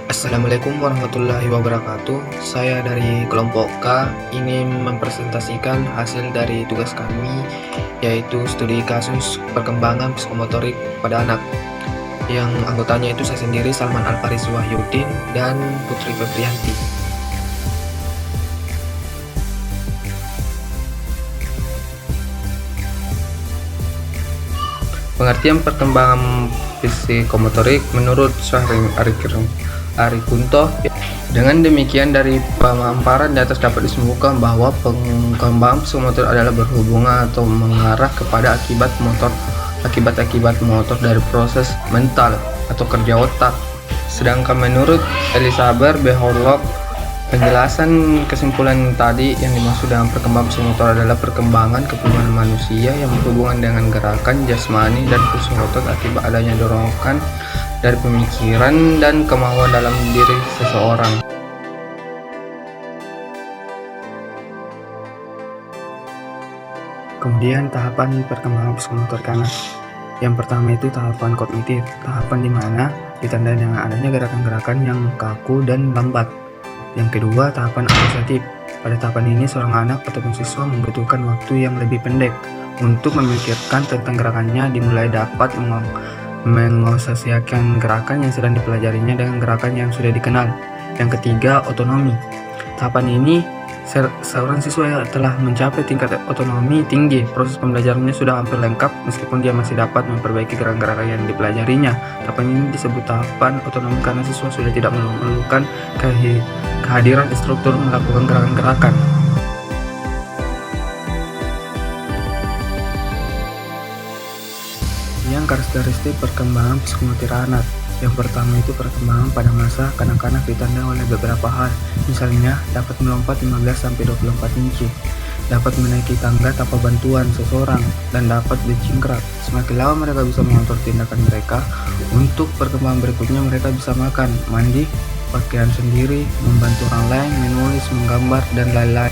Assalamualaikum warahmatullahi wabarakatuh. Saya dari kelompok K ini mempresentasikan hasil dari tugas kami, yaitu studi kasus perkembangan psikomotorik pada anak. Yang anggotanya itu saya sendiri, Salman Alfarisi Wahyudin, dan Putri Febrianti. Pengertian perkembangan psikomotorik menurut Syahrin Arikunto. Dengan demikian, dari pemaparan di atas dapat disimpulkan bahwa perkembangan psikomotor adalah berhubungan atau mengarah kepada akibat-akibat motor dari proses mental atau kerja otak. Sedangkan menurut Elizabeth Beholok, penjelasan kesimpulan tadi yang dimaksud dengan perkembangan psikomotor adalah perkembangan kepribadian manusia yang berhubungan dengan gerakan jasmani dan psikomotor akibat adanya dorongan dari pemikiran dan kemauan dalam diri seseorang. Kemudian tahapan perkembangan psikomotor anak. Yang pertama itu tahapan kognitif, tahapan di mana ditandai dengan adanya gerakan-gerakan yang kaku dan lambat. Yang kedua, tahapan asosiatif. Pada tahapan ini, seorang anak ataupun siswa membutuhkan waktu yang lebih pendek untuk memikirkan tentang gerakannya, dimulai dapat mengasosiasikan gerakan yang sedang dipelajarinya dengan gerakan yang sudah dikenal. Yang ketiga, otonomi. Tahapan ini, seorang siswa yang telah mencapai tingkat otonomi tinggi, proses pembelajarannya sudah hampir lengkap meskipun dia masih dapat memperbaiki gerakan-gerakan yang dipelajarinya. Tahapan ini disebut tahapan otonomi karena siswa sudah tidak memerlukan kehadiran instruktur melakukan gerakan-gerakan. Yang karakteristik perkembangan psikomotor anak. Yang pertama itu perkembangan pada masa kanak-kanak ditandai oleh beberapa hal. Misalnya, dapat melompat 15-24 inci, dapat menaiki tangga tanpa bantuan seseorang, dan dapat bercingkrang. Semakin lama mereka bisa mengontrol tindakan mereka. Untuk perkembangan berikutnya, mereka bisa makan, mandi, pakaian sendiri, membantu orang lain, menulis, menggambar, dan lain-lain.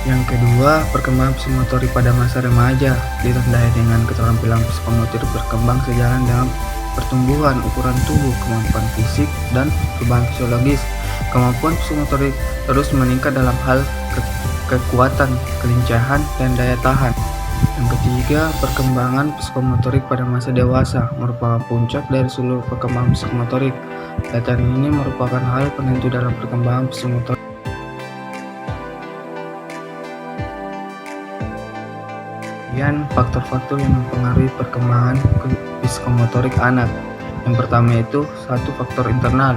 Yang kedua, perkembangan psikomotorik pada masa remaja ditandai dengan keterampilan psikomotorik berkembang sejalan dengan pertumbuhan ukuran tubuh, kemampuan fisik, dan perubahan fisiologis. Kemampuan psikomotorik terus meningkat dalam hal kekuatan, kelincahan, dan daya tahan. Yang ketiga, perkembangan psikomotorik pada masa dewasa merupakan puncak dari seluruh perkembangan psikomotorik. Data ini merupakan hal penentu dalam perkembangan psikomotorik. Kemudian faktor-faktor yang mempengaruhi perkembangan psikomotorik anak. Yang pertama itu satu faktor internal,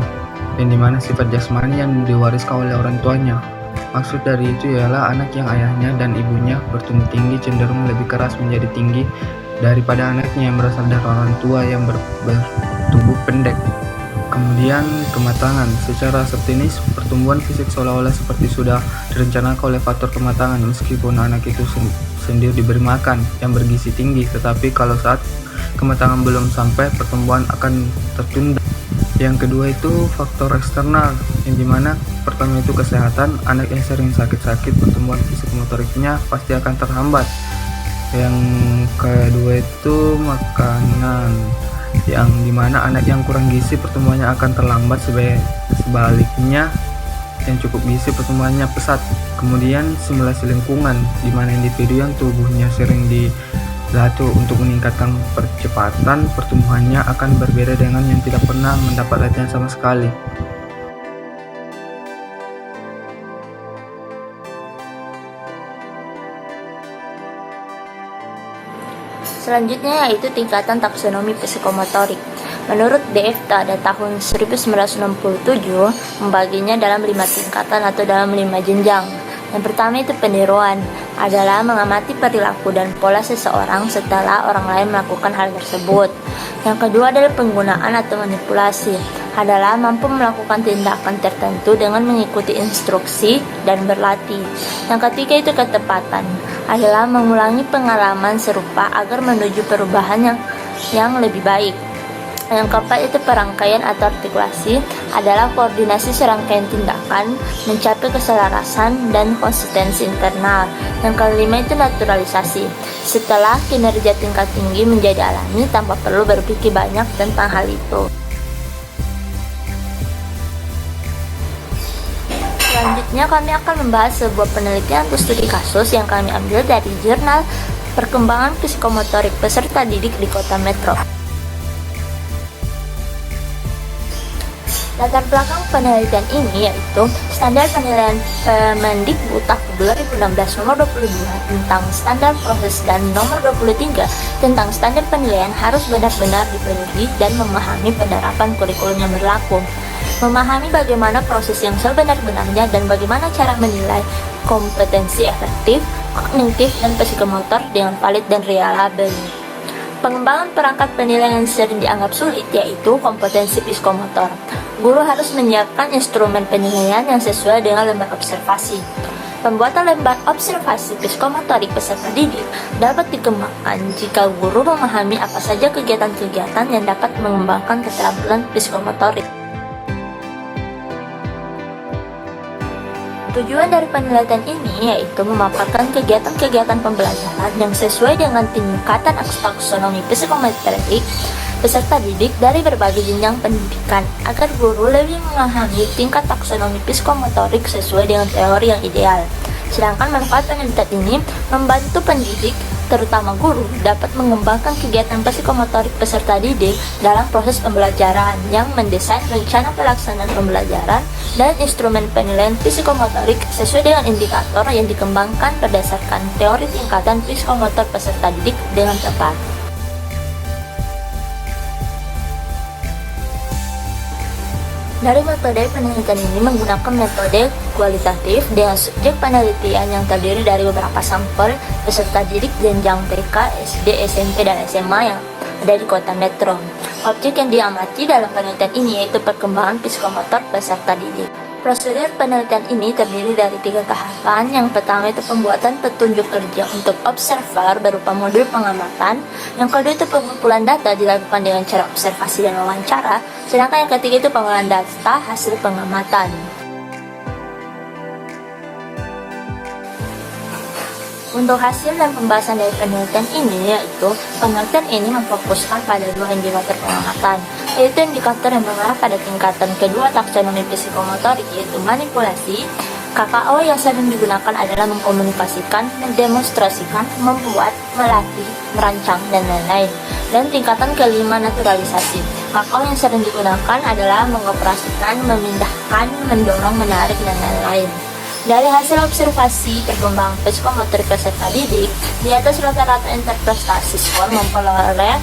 yang dimana sifat jasmani yang diwariskan oleh orang tuanya. Maksud dari itu ialah anak yang ayahnya dan ibunya bertumbuh tinggi cenderung lebih keras menjadi tinggi daripada anaknya yang berasal dari orang tua yang bertubuh pendek. Kemudian kematangan. Secara septinis, pertumbuhan fisik seolah-olah seperti sudah direncanakan oleh faktor kematangan, meskipun anak itu sendiri diberi makan yang bergizi tinggi, tetapi kalau saat kematangan belum sampai, pertumbuhan akan tertunda. Yang kedua itu faktor eksternal, yang dimana pertama itu kesehatan. Anak yang sering sakit-sakit, pertumbuhan fisik motoriknya pasti akan terhambat. Yang kedua itu makanan, yang dimana anak yang kurang gizi pertumbuhannya akan terlambat, sebaliknya yang cukup gizi pertumbuhannya pesat. Kemudian simulasi lingkungan, dimana individu yang tubuhnya sering dilatih untuk meningkatkan percepatan pertumbuhannya akan berbeda dengan yang tidak pernah mendapat latihan sama sekali. Selanjutnya yaitu tingkatan taksonomi psikomotorik. Menurut DF pada tahun 1967 membaginya dalam 5 tingkatan atau dalam 5 jenjang. Yang pertama itu peniruan, adalah mengamati perilaku dan pola seseorang setelah orang lain melakukan hal tersebut. Yang kedua adalah penggunaan atau manipulasi, adalah mampu melakukan tindakan tertentu dengan mengikuti instruksi dan berlatih. Yang ketiga itu ketepatan, adalah mengulangi pengalaman serupa agar menuju perubahan yang lebih baik. Yang keempat itu perangkaian atau artikulasi, adalah koordinasi serangkaian tindakan mencapai keselarasan dan konsistensi internal. Yang kelima itu naturalisasi, setelah kinerja tingkat tinggi menjadi alami tanpa perlu berpikir banyak tentang hal itu. Selanjutnya kami akan membahas sebuah penelitian atau studi kasus yang kami ambil dari jurnal Perkembangan Psikomotorik Peserta Didik di Kota Metro. Latar belakang penelitian ini yaitu Standar Penilaian Permendikbud tahun 2016 nomor 22 tentang standar proses dan nomor 23 tentang standar penilaian harus benar-benar dipenuhi dan memahami penerapan kurikulum yang berlaku. Memahami bagaimana proses yang sebenar-benarnya dan bagaimana cara menilai kompetensi efektif, kognitif, dan psikomotor dengan valid dan reliabel. Pengembangan perangkat penilaian yang sering dianggap sulit yaitu kompetensi psikomotor. Guru harus menyiapkan instrumen penilaian yang sesuai dengan lembar observasi. Pembuatan lembar observasi psikomotorik peserta didik dapat dikembangkan jika guru memahami apa saja kegiatan-kegiatan yang dapat mengembangkan keterampilan psikomotorik. Tujuan dari penelitian ini yaitu memaparkan kegiatan-kegiatan pembelajaran yang sesuai dengan tingkatan taksonomi psikomotorik peserta didik dari berbagai jenjang pendidikan agar guru lebih memahami tingkat taksonomi psikomotorik sesuai dengan teori yang ideal. Sedangkan manfaat penelitian ini membantu pendidik, terutama guru, dapat mengembangkan kegiatan psikomotorik peserta didik dalam proses pembelajaran yang mendesain rencana pelaksanaan pembelajaran dan instrumen penilaian psikomotorik sesuai dengan indikator yang dikembangkan berdasarkan teori tingkatan psikomotor peserta didik dengan tepat. Dari metode penelitian ini menggunakan metode kualitatif dengan subjek penelitian yang terdiri dari beberapa sampel peserta didik jenjang TK, SD, SMP, dan SMA yang ada di Kota Metro. Objek yang diamati dalam penelitian ini yaitu perkembangan psikomotor peserta didik. Prosedur penelitian ini terdiri dari 3 tahapan. Yang pertama itu pembuatan petunjuk kerja untuk observer berupa modul pengamatan. Yang kedua itu pengumpulan data dilakukan dengan cara observasi dan wawancara. Sedangkan yang ketiga itu pengolahan data hasil pengamatan. Untuk hasil dan pembahasan dari penelitian ini yaitu penelitian ini memfokuskan pada 2 indikator pengamatan, yaitu indikator yang mengarah pada tingkatan kedua taksonomi psikomotorik yaitu manipulasi. KKO yang sering digunakan adalah mengkomunikasikan, mendemonstrasikan, membuat, melatih, merancang, dan lain-lain. Dan tingkatan kelima naturalisasi. KKO yang sering digunakan adalah mengoperasikan, memindahkan, mendorong, menarik, dan lain-lain. Dari hasil observasi perkembangan psikomotorik peserta didik, di atas rata-rata interpretasi skor memperoleh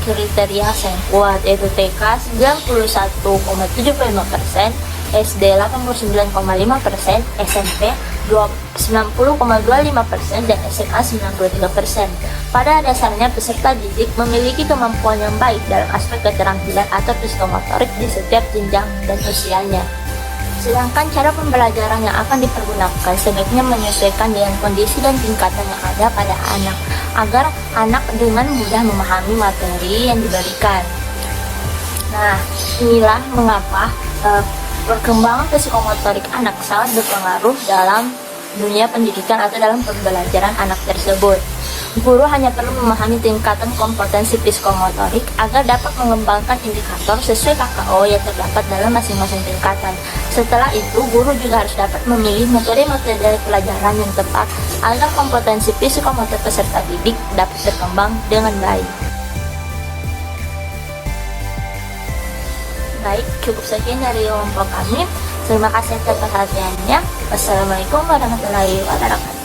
kriteria yang kuat, yaitu TK 91,75%, SD 89,5%, SMP 90,25%, dan SMA 93%. Pada dasarnya peserta didik memiliki kemampuan yang baik dalam aspek keterampilan atau psikomotorik di setiap jenjang dan usianya. Sedangkan cara pembelajaran yang akan dipergunakan sebaiknya menyesuaikan dengan kondisi dan tingkatan yang ada pada anak, agar anak dengan mudah memahami materi yang diberikan. Nah, inilah mengapa perkembangan psikomotorik anak sangat berpengaruh dalam dunia pendidikan atau dalam pembelajaran anak tersebut. Guru hanya perlu memahami tingkatan kompetensi psikomotorik agar dapat mengembangkan indikator sesuai KKO yang terdapat dalam masing-masing tingkatan. Setelah itu, guru juga harus dapat memilih metode-metode pelajaran yang tepat agar kompetensi psikomotor peserta didik dapat berkembang dengan baik. Baik, cukup sekian dari kelompok kami. Terima kasih atas perhatiannya. Wassalamualaikum warahmatullahi wabarakatuh.